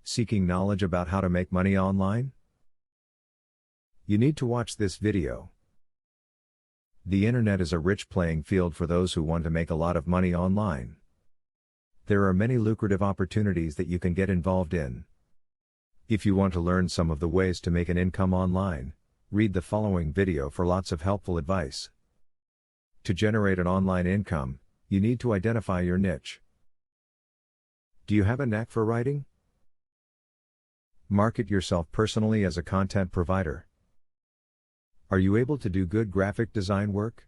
Seeking knowledge about how to make money online? You need to watch this video. The internet is a rich playing field for those who want to make a lot of money online. There are many lucrative opportunities that you can get involved in. If you want to learn some of the ways to make an income online, read the following video for lots of helpful advice. To generate an online income, you need to identify your niche. Do you have a knack for writing? Market yourself personally as a content provider. Are you able to do good graphic design work?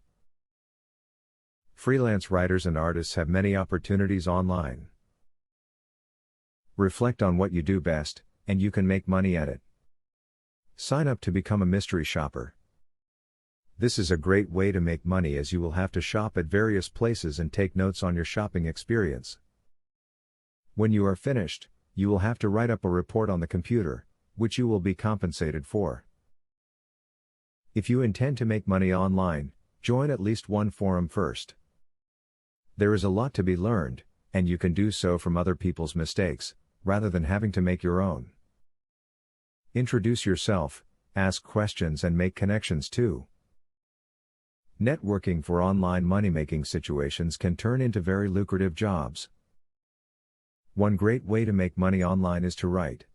Freelance writers and artists have many opportunities online. Reflect on what you do best, and you can make money at it. Sign up to become a mystery shopper. This is a great way to make money as you will have to shop at various places and take notes on your shopping experience. When you are finished, you will have to write up a report on the computer, which you will be compensated for. If you intend to make money online, join at least one forum first. There is a lot to be learned, and you can do so from other people's mistakes, rather than having to make your own. Introduce yourself, ask questions and make connections too. Networking for online money-making situations can turn into very lucrative jobs. One great way to make money online is to write.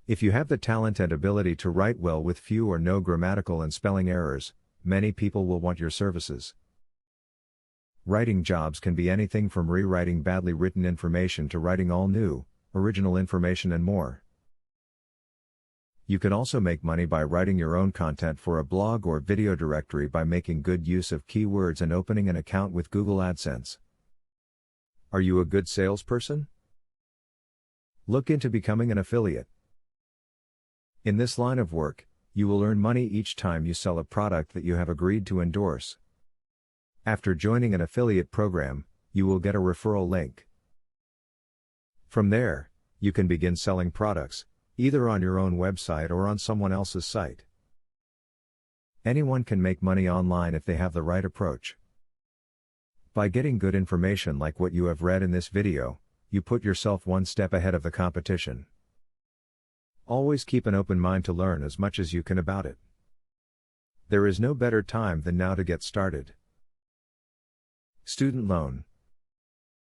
If you have the talent and ability to write well with few or no grammatical and spelling errors, many people will want your services. Writing jobs can be anything from rewriting badly written information to writing all new, original information and more. You can also make money by writing your own content for a blog or video directory by making good use of keywords and opening an account with Google AdSense. Are you a good salesperson? Look into becoming an affiliate. In this line of work, you will earn money each time you sell a product that you have agreed to endorse. After joining an affiliate program, you will get a referral link. From there, you can begin selling products, either on your own website or on someone else's site. Anyone can make money online if they have the right approach. By getting good information like what you have read in this video, you put yourself one step ahead of the competition. Always keep an open mind to learn as much as you can about it. There is no better time than now to get started. Student loan,